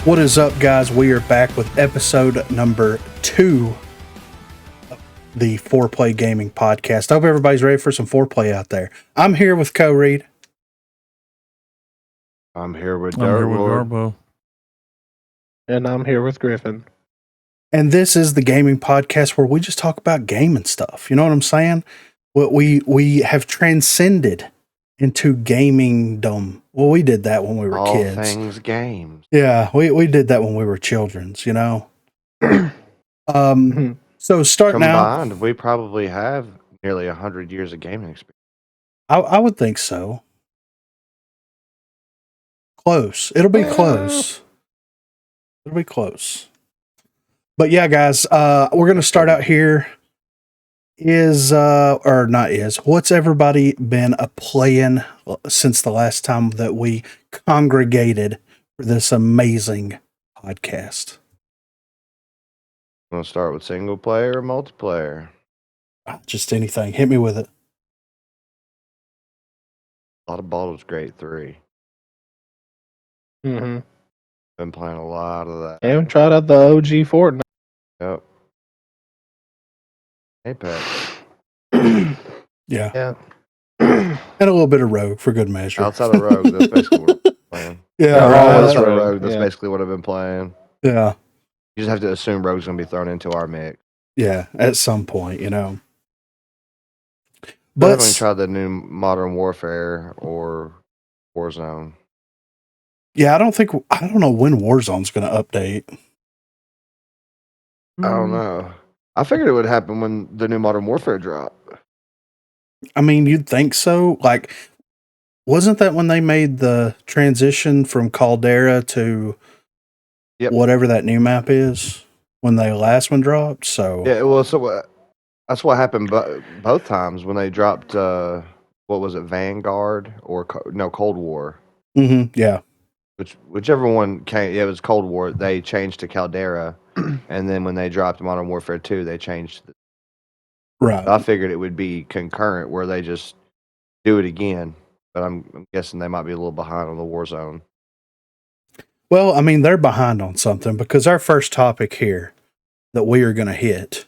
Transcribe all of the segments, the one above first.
What is up, guys? We are back with episode number 2 of the Foreplay Gaming Podcast. I hope everybody's ready for some foreplay out there. I'm here with Co Reed. I'm here with Garbo. And I'm here with Griffin. And this is the gaming podcast where we just talk about gaming stuff. You know what I'm saying? We have transcended into gamingdom. Well, we did that when we were all kids. Things games. Yeah, we did that when we were childrens, you know? So starting Combined, out, we probably have nearly 100 years of gaming experience. I would think so. Close. It'll be close. It'll be close. But yeah, guys, we're going to start out here. What's everybody been playing since the last time that we congregated for this amazing podcast? Want to start with single player or multiplayer? Just anything. Hit me with it. A lot of Baldur's Gate 3. Mm-hmm. Been playing a lot of that. Haven't tried out the OG Fortnite. Yep. Apex. Yeah. Yeah. And a little bit of Rogue for good measure. Outside of Rogue, that's basically what I'm playing. Yeah. Outside of Rogue, Rogue, that's yeah. basically what I've been playing. Yeah. You just have to assume Rogue's going to be thrown into our mix. Yeah. At some point, you know. I But haven't even tried the new Modern Warfare or Warzone. yeah, I don't know when Warzone's going to update. I don't know. I figured it would happen when the new Modern Warfare dropped. I mean, you'd think so. Like, wasn't that when they made the transition from Caldera to whatever that new map is when the last one dropped? So Yeah, well, that's what happened both times when they dropped, what was it, Vanguard or Cold War? Yeah. Whichever one came, it was Cold War. They changed to Caldera, and then when they dropped Modern Warfare 2, they changed. Right. I figured it would be concurrent where they just do it again, but I'm guessing they might be a little behind on the Warzone. Well, I mean, they're behind on something because our first topic here that we are going to hit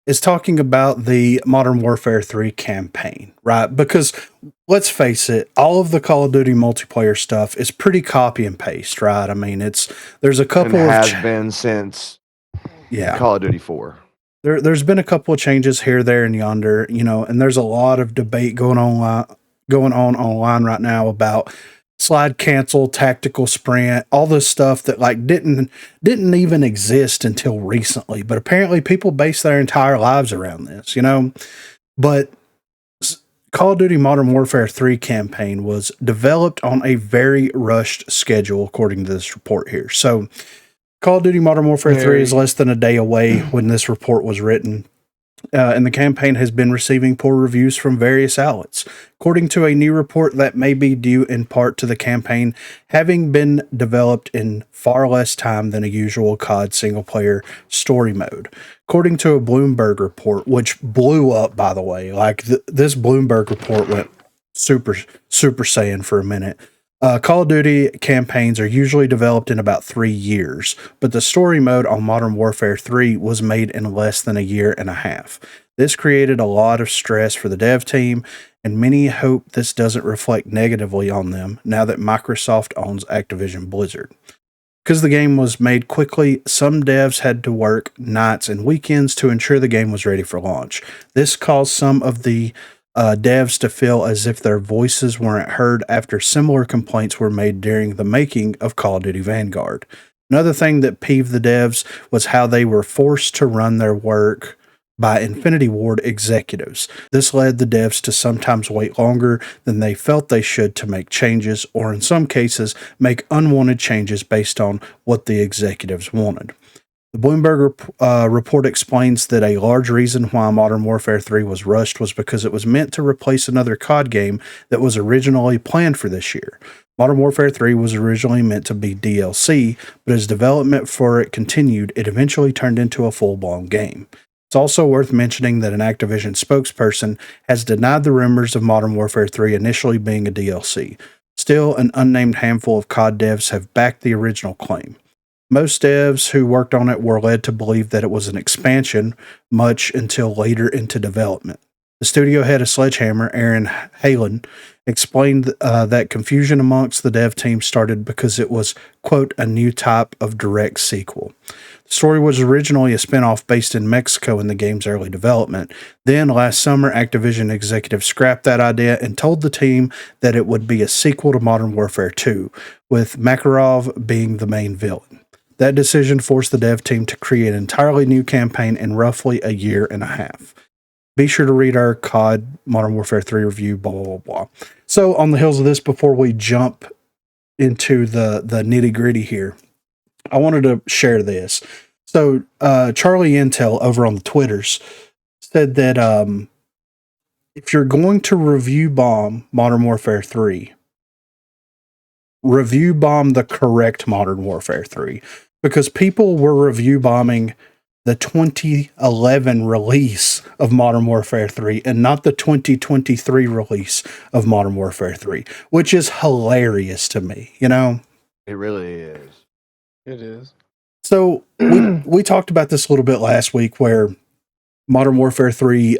is talking about the Modern Warfare 3 campaign, right? Because let's face it, all of the Call of Duty multiplayer stuff is pretty copy and paste, right? I mean, there's a couple and of has been since yeah. Call of Duty 4. There's been a couple of changes here, there, and yonder, you know, and there's a lot of debate going on online right now about slide cancel, tactical sprint, all this stuff that like didn't even exist until recently, but apparently people base their entire lives around this, you know. But Call of Duty Modern Warfare 3 campaign was developed on a very rushed schedule, according to this report here. So Call of Duty Modern Warfare 3 is less than a day away when this report was written. And the campaign has been receiving poor reviews from various outlets. According to a new report, that may be due in part to the campaign having been developed in far less time than a usual COD single-player story mode. According to a Bloomberg report, which blew up, by the way, like this Bloomberg report went super Saiyan for a minute. Call of Duty campaigns are usually developed in about 3 years, but the story mode on Modern Warfare 3 was made in less than a year and a half. This created a lot of stress for the dev team, and many hope this doesn't reflect negatively on them now that Microsoft owns Activision Blizzard. Because the game was made quickly, some devs had to work nights and weekends to ensure the game was ready for launch. This caused some of the devs to feel as if their voices weren't heard after similar complaints were made during the making of Call of Duty Vanguard. Another thing that peeved the devs was how they were forced to run their work by Infinity Ward executives. This led the devs to sometimes wait longer than they felt they should to make changes, or in some cases, make unwanted changes based on what the executives wanted. The Bloomberg report explains that a large reason why Modern Warfare 3 was rushed was because it was meant to replace another COD game that was originally planned for this year. Modern Warfare 3 was originally meant to be DLC, but as development for it continued, it eventually turned into a full-blown game. It's also worth mentioning that an Activision spokesperson has denied the rumors of Modern Warfare 3 initially being a DLC. Still, an unnamed handful of COD devs have backed the original claim. Most devs who worked on it were led to believe that it was an expansion, much until later into development. The studio head of Sledgehammer, Aaron Halen, explained that confusion amongst the dev team started because it was, quote, a new type of direct sequel. The story was originally a spinoff based in Mexico in the game's early development. Then, last summer, Activision executives scrapped that idea and told the team that it would be a sequel to Modern Warfare 2, with Makarov being the main villain. That decision forced the dev team to create an entirely new campaign in roughly a year and a half. Be sure to read our COD Modern Warfare 3 review, blah, blah, blah, blah. So, on the heels of this, before we jump into the nitty gritty here, I wanted to share this. So, Charlie Intel over on the Twitters said that if you're going to review bomb Modern Warfare 3, review bomb the correct Modern Warfare 3, because people were review bombing the 2011 release of Modern Warfare 3 and not the 2023 release of Modern Warfare 3, which is hilarious to me, you know? It really is. It is. So we talked about this a little bit last week, where Modern Warfare 3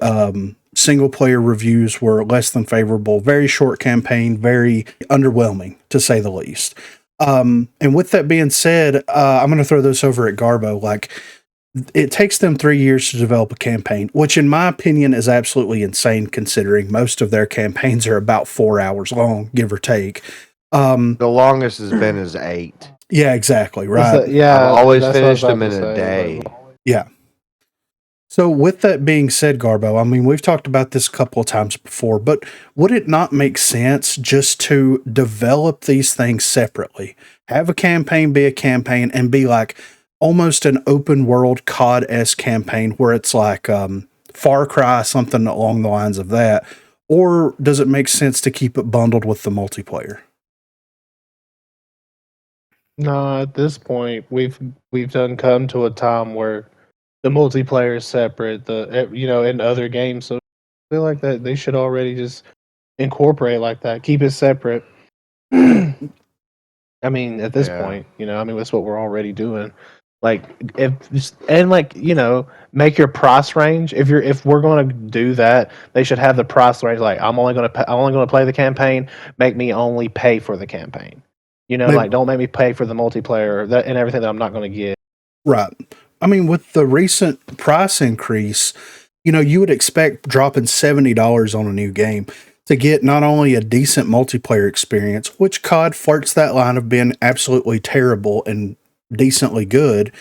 single player reviews were less than favorable, very short campaign, very underwhelming to say the least. And with that being said, I'm going to throw this over at Garbo. Like, it takes them 3 years to develop a campaign, which in my opinion is absolutely insane, considering most of their campaigns are about 4 hours long, give or take. The longest has been is 8. Yeah, exactly. Right. Yeah, I've always that's what I was finished them about in to a say, day. Yeah. So with that being said, Garbo, I mean, we've talked about this a couple of times before, but would it not make sense just to develop these things separately? Have a campaign be a campaign and be like almost an open world COD-esque campaign where it's like Far Cry, something along the lines of that? Or does it make sense to keep it bundled with the multiplayer? No, at this point, we've done come to a time where the multiplayer is separate. In other games, so I feel like that they should already just incorporate like that, keep it separate. I mean, at this point, that's what we're already doing. Like, make your price range. If we're going to do that, they should have the price range. Like, I'm only going to play the campaign. Make me only pay for the campaign. Maybe- Don't make me pay for the multiplayer and everything that I'm not going to get. Right. I mean, with the recent price increase, you would expect dropping $70 on a new game to get not only a decent multiplayer experience, which COD flirts that line of being absolutely terrible and decently good.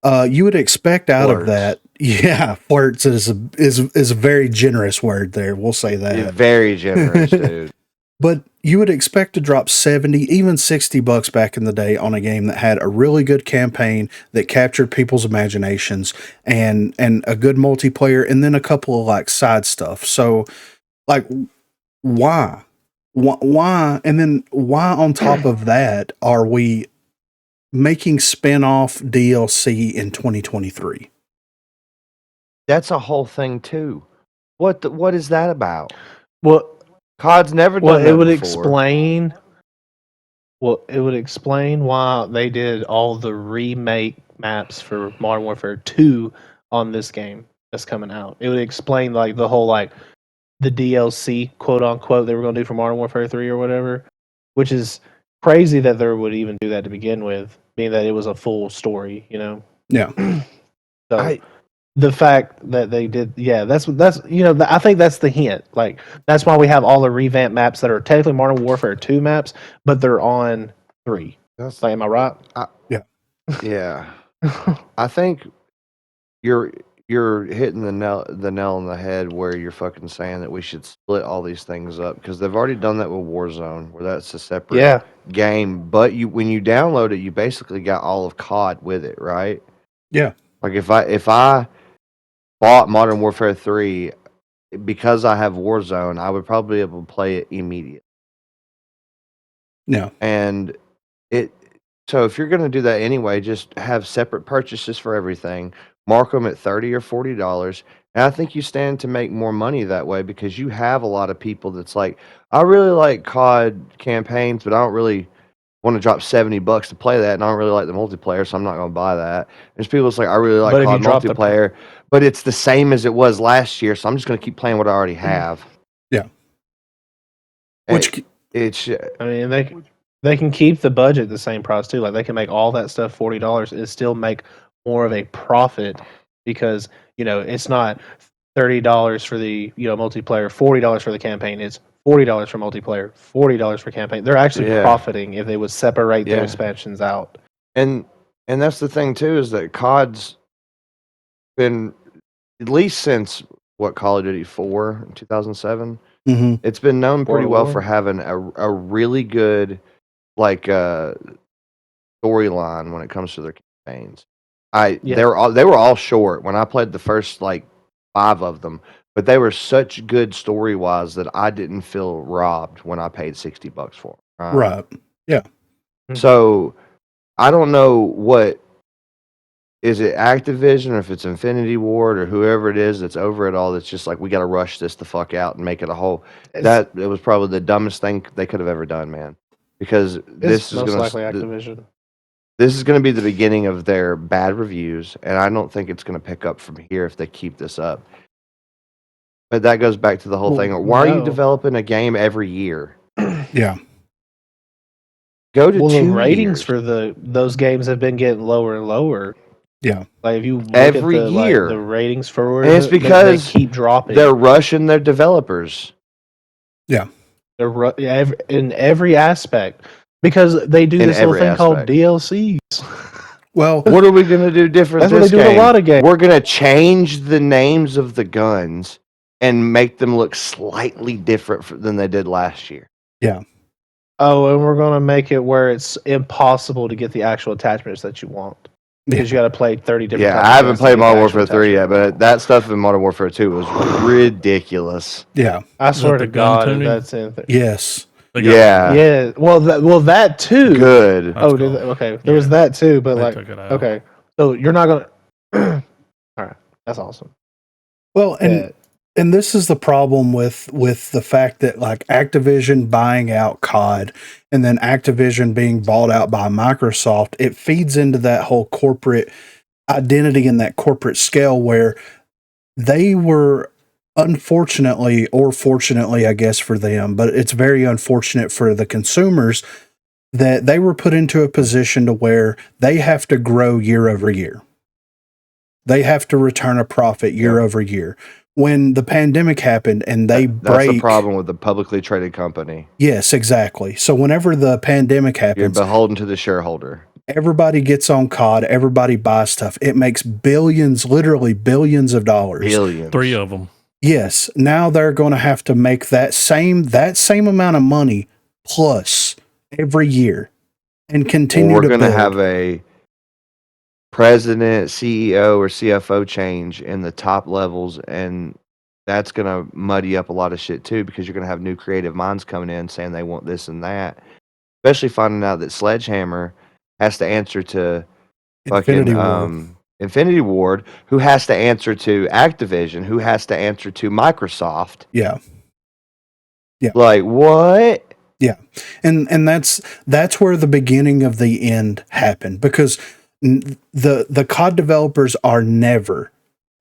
You would expect out of that, yeah, flirts is a very generous word there. We'll say that. You're very generous, dude. But you would expect to drop 70, even $60 back in the day on a game that had a really good campaign that captured people's imaginations and a good multiplayer and then a couple of like side stuff. So like, why? And then why on top of that are we making spin-off DLC in 2023? That's a whole thing too. What is that about? Well, COD's never done that it would before. explain. Well, it would explain why they did all the remake maps for Modern Warfare 2 on this game that's coming out. It would explain like the whole the DLC quote unquote they were going to do for Modern Warfare 3 or whatever, which is crazy that they would even do that to begin with, being that it was a full story, Yeah. So the fact that they did, that's I think that's the hint. Like, that's why we have all the revamped maps that are technically Modern Warfare 2 maps, but they're on 3. Like, am I right? Yeah. I think you're hitting the nail on the head where you're fucking saying that we should split all these things up, because they've already done that with Warzone, where that's a separate game. But when you download it, you basically got all of COD with it, right? Yeah. Like, if I bought Modern Warfare 3 because I have Warzone, I would probably be able to play it immediately. Yeah. And so if you're going to do that anyway, just have separate purchases for everything. Mark them at $30 or $40. And I think you stand to make more money that way, because you have a lot of people that's like, I really like COD campaigns, but I don't really want to drop $70 to play that, and I don't really like the multiplayer, so I'm not going to buy that. There's people that's like, I really like But if you COD drop the- multiplayer, but it's the same as it was last year, so I'm just going to keep playing what I already have. Yeah. And Which it's I mean, they can keep the budget the same price too. Like they can make all that stuff $40 and still make more of a profit because it's not $30 for the multiplayer, $40 for the campaign. It's $40 for multiplayer, $40 for campaign. They're actually Yeah. profiting if they would separate their Yeah. expansions out. and that's the thing too, is that COD's been, at least since Call of Duty 4 in 2007, mhm. it's been known pretty World well War. for having a really good storyline when it comes to their campaigns. Yeah. They were all short when I played the first 5 of them, but they were such good story wise that I didn't feel robbed when I paid $60 for them. Right. Yeah. So I don't know what is it, Activision, or if it's Infinity Ward or whoever it is that's over it all, that's just like, we got to rush this the fuck out and make it a whole. It was probably the dumbest thing they could have ever done, man. Because It's most likely this Activision. is going to be the beginning of their bad reviews, and I don't think it's going to pick up from here if they keep this up. But that goes back to the whole Well, thing. Why are you no. developing a game every year? Yeah. Go to Well, 2 the ratings years. for those games have been getting lower and lower. Yeah. Like if you look Every at the year. the ratings for And it's because they keep dropping. They're rushing their developers. Yeah. They're in every aspect because they do In this little every thing called aspect. DLCs. Well, What are we going to do different That's what this they do in a game? lot of games. We're going to change the names of the guns and make them look slightly different than they did last year. yeah. Oh, and we're gonna make it where it's impossible to get the actual attachments that you want because you got to play 30 different. Yeah, types I of haven't guns to played get the Modern actual Warfare 3 yet, attachment. but that stuff in Modern Warfare 2 was ridiculous. Yeah. I swear the to gun God, if tuning? that's in. Yes. They got- Yeah. Yeah, well, that too. Good. That's Oh, cool. okay. There was that too, but They like, took it out. okay, so you're not gonna. All right, that's awesome. Well, Yeah. and this is the problem with the fact that Activision buying out COD and then Activision being bought out by Microsoft, it feeds into that whole corporate identity and that corporate scale where they were, unfortunately, or fortunately, I guess for them, but it's very unfortunate for the consumers, that they were put into a position to where they have to grow year over year. They have to return a profit year over year. When the pandemic happened and That's the problem with the publicly traded company. Yes, exactly. So whenever the pandemic You're happens, beholden to the shareholder. everybody gets on COD, everybody buys stuff. It makes billions, literally billions of dollars. Billions. 3 of them. Yes. Now they're going to have to make that same amount of money plus every year and continue We're to going to build. have a president, CEO, or CFO change in the top levels, and that's going to muddy up a lot of shit too, because you're going to have new creative minds coming in saying they want this and that, especially finding out that Sledgehammer has to answer to Infinity War. fucking Infinity Ward, who has to answer to Activision, who has to answer to Microsoft. Yeah. Like, what? Yeah. And that's where the beginning of the end happened, because the COD developers are never,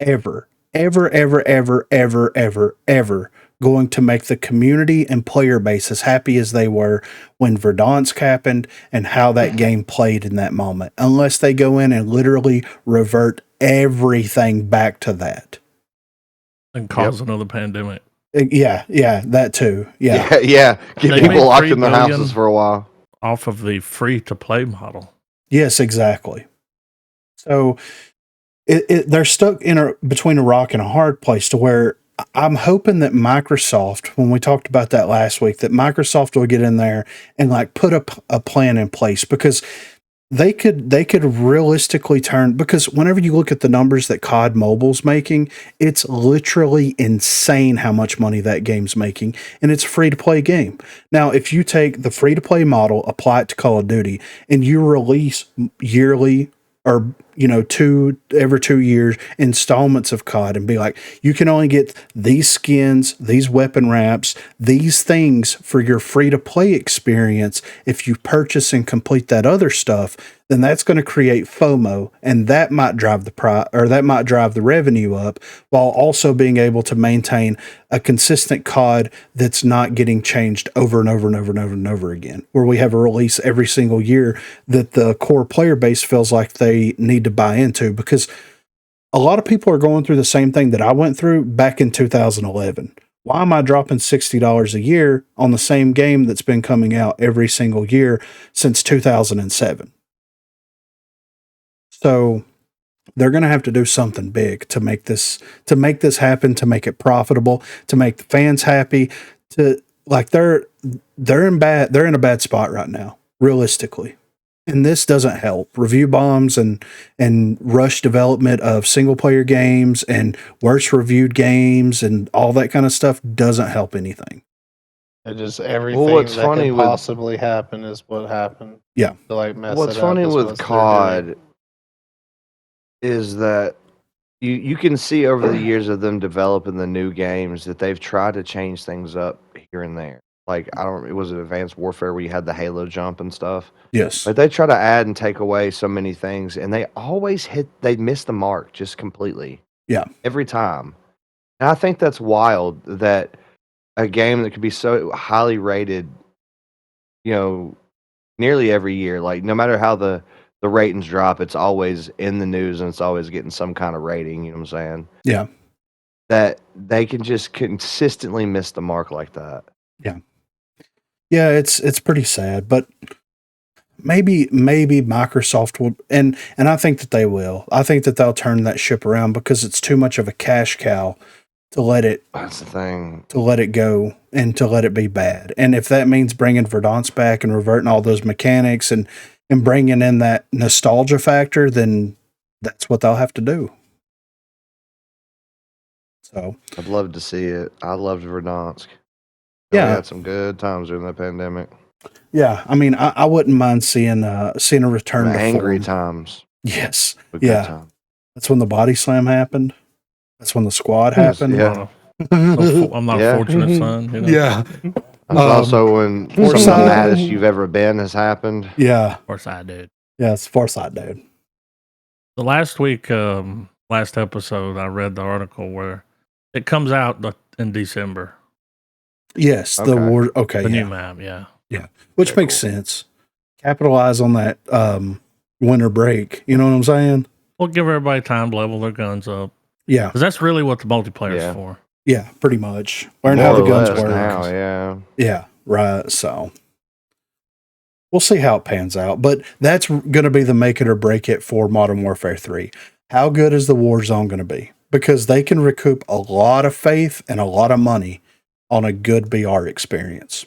ever, ever, ever, ever, ever, ever, ever going to make the community and player base as happy as they were when Verdansk happened and how that game played in that moment, unless they go in and literally revert everything back to that. And cause another pandemic. Yeah, that too. Yeah. Yeah. Get They people made locked $3 in their billion houses for a while. Off of the free-to-play model. Yes, exactly. So they're stuck between a rock and a hard place, to where I'm hoping that Microsoft, when we talked about that last week, that Microsoft will get in there and put a plan in place, because they could realistically turn, because whenever you look at the numbers that COD Mobile's making, it's literally insane how much money that game's making, and it's a free-to-play game. Now, if you take the free-to-play model, apply it to Call of Duty, and you release yearly or every 2 years installments of COD and be like, you can only get these skins, these weapon wraps, these things for your free to play experience. If you purchase and complete that other stuff, then that's going to create FOMO, and that might drive the price, or that might drive the revenue up, while also being able to maintain a consistent COD that's not getting changed over and over and over and over and over again, where we have a release every single year that the core player base feels like they need to buy into, because a lot of people are going through the same thing that I went through back in 2011. Why am I dropping $60 a year on the same game that's been coming out every single year since 2007? So they're going to have to do something big to make this happen, to make it profitable, to make the fans happy. To like they're in a bad spot right now, realistically, and this doesn't help. Review bombs and rush development of single player games and worse reviewed games and all that kind of stuff doesn't help anything. It just everything what's that funny could with- possibly happen is what happened. Yeah. To like mess What's it funny up is with what they're COD doing. is that you can see over the years of them developing the new games that they've tried to change things up here and there. Like, it was it Advanced Warfare where you had the Halo jump and stuff? Yes. Like, they try to add and take away so many things, and they always they miss the mark just completely. Yeah. Every time. And I think that's wild that a game that could be so highly rated, nearly every year, like, no matter how the ratings drop, it's always in the news and it's always getting some kind of rating, you know what I'm saying? Yeah. That they can just consistently miss the mark like that. Yeah, it's pretty sad, but maybe Microsoft will, and I think that they will. I think that they'll turn that ship around, because it's too much of a cash cow to let it That's the thing. go and to let it be bad. And if that means bringing Verdansk back and reverting all those mechanics and bringing in that nostalgia factor, then that's what they'll have to do. So I'd love to see it. I loved Verdansk. Yeah. We had some good times during the pandemic. yeah, I mean, I wouldn't mind seeing a return Some to angry form. times. Yes, But good Yeah. time. that's when the body slam happened. That's when the squad Yes, happened. yeah. I'm not Yeah. a fortunate son. Yeah, That's also when some of the Foresight. maddest you've ever been has happened. yeah, Of course I did. yeah. It's Foresight, dude. The last week, last episode, I read the article where it comes out in December. Yes, the Okay. war. Okay, The yeah, new map, yeah. which Okay, makes cool. sense. Capitalize on that winter break. You know what I'm saying? We'll give everybody time to level their guns up. Yeah, Because that's really what the multiplayer Yeah. is for. yeah, pretty much. Learn More how the or guns less work. now, yeah. Yeah, right. So we'll see how it pans out. But that's going to be the make it or break it for Modern Warfare 3. How good is the war zone going to be? Because they can recoup a lot of faith and a lot of money on a good BR experience.